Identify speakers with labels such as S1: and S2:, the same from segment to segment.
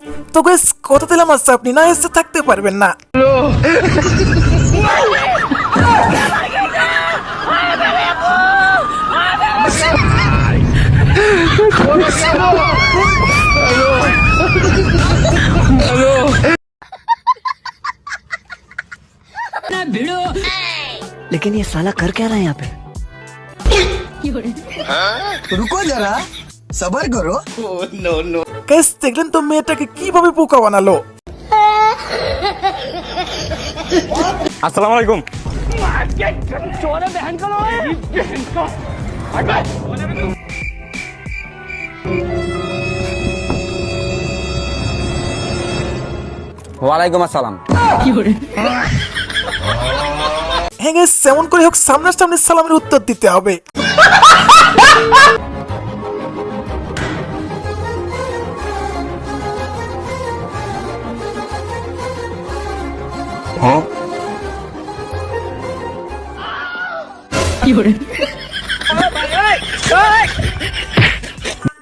S1: তো গাইস কথা দিলাম আচ্ছা আপনি না এসে থাকতে পারবেন না।
S2: लेकिन ये साला कर क्या रहा है यहाँ पे?
S3: रुको जरा सबर करो।
S1: গাইস দেখলেন তো মেয়েটাকে কিভাবে বোকা বানালো।
S4: আসসালামু আলাইকুম। ওয়ালাইকুম আসসালাম।
S1: হ্যাঁ গাইস যেমন করে হোক সামনাসামনি সালামের উত্তর দিতে হবে।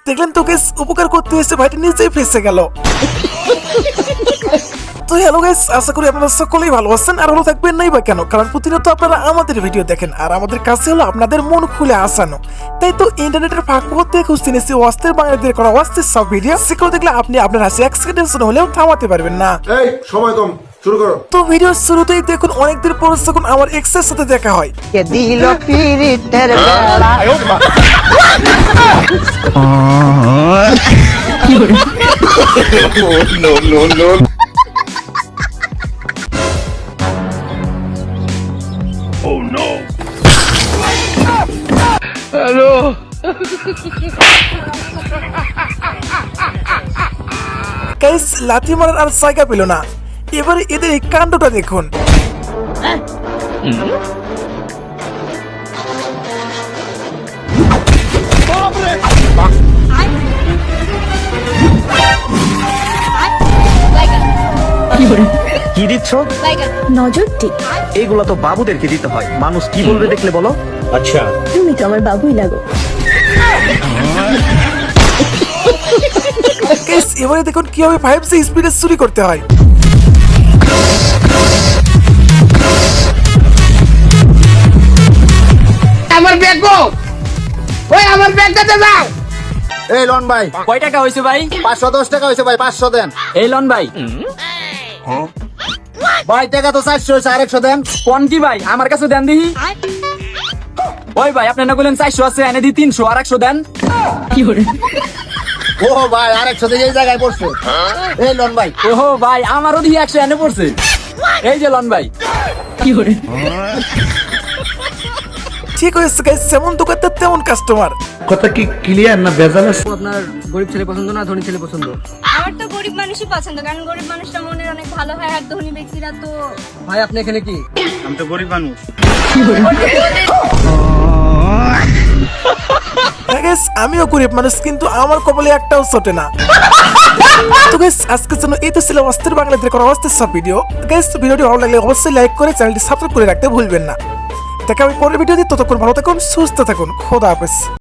S1: দেখলেন তো গাইস উপকার করতে এসে ভাইটা নিজেই ফেসে গেল। তো হ্যালো গাইস, আশা করি আপনারা সকলেই ভালো আছেন আর ভালো থাকবেন নাই বা কেন, কারণ প্রতিনিয়ত আপনারা আমাদের ভিডিও দেখেন আর আমাদের কাছে হলো আপনাদের মন খুলে আসানো। তাই তো ইন্টারনেটের ফাঁক পথে খুঁজতে নিয়েছি অস্থির বাংলাদেশের করা অস্থির সব ভিডিও, সেগুলো দেখলে আপনি আপনার হাসি এক সেকেন্ডের জন্য হলেও থামাতে পারবেন না।
S5: এই সময় কম, শুরু করো।
S1: তো ভিডিওর শুরুতেই দেখুন অনেকদিন পর যখন আমার এক্সের সাথে দেখা হয়।
S2: ये दिल पीरितेर बेला
S1: গাইস লাথি মারার আর জায়গা পেল না, এবারে এদের এই কাণ্ডটা দেখুন।
S6: কি দিচ্ছ?
S7: নজর ঠিক।
S6: এইগুলা তো বাবুদেরকে দিতে হয়, মানুষ কি বলবে দেখলে বলো। আচ্ছা,
S7: তুমি তো আমার বাবুই লাগো।
S1: গাইস এবারে দেখুন কিভাবে 5G স্পিডে চুরি করতে হয়।
S3: আমার ব্যাগ গো, ওই আমার ব্যাগটাতে যাও।
S4: এই লন ভাই,
S8: কয় টাকা হয়েছে ভাই?
S4: 510 টাকা হয়েছে ভাই, 500 দেন।
S8: এই লন ভাই।
S4: ভাই টাকা তো 400 হয়েছে, 100 দেন।
S8: কোন কি ভাই আমার কাছে দেন দিহি। ওই ভাই আপনি না বললেন 400 আছে, এনে দি 300 আর 100 দেন।
S4: ও ভাই 100 দিয়ে এই জায়গায় পড়ছে। এই লন ভাই।
S8: ওহো ভাই আমারও দিহি 100 এনে পড়ছে। এই যে লন ভাই।
S1: ঠিক হয়েছে গাইস, যেমন দোকানদার তেমন কাস্টমার।
S6: কথা কি ক্লিয়ার না ভেজাল আছে?
S8: আপনার গরিব ছেলে পছন্দ না ধনী ছেলে পছন্দ?
S7: আমার তো গরিব মানুষই পছন্দ, কারণ গরিব মানুষটা মনের অনেক ভালো হয় আর ধনী ব্যক্তিরা তো।
S8: ভাই আপনি এখানে কি?
S4: আমি তো গরিব মানুষ।
S1: হ্যাঁ গাইস আমিও গরিব মানুষ, কিন্তু আমার কপালে একটাও ছোটে না। তো গাইস আজকের জন্য এই তো ছিল অস্থির বাংলাদেশের করা অস্থির সব ভিডিও। গাইস ভিডিওটি ভালো লাগলে অবশ্যই লাইক করে চ্যানেলটি সাবস্ক্রাইব করে রাখতে ভুলবেন না। দেখা হবে পরের ভিডিওতে, ততক্ষণ ভালো থাকুন, সুস্থ থাকুন, খোদা হাফেজ।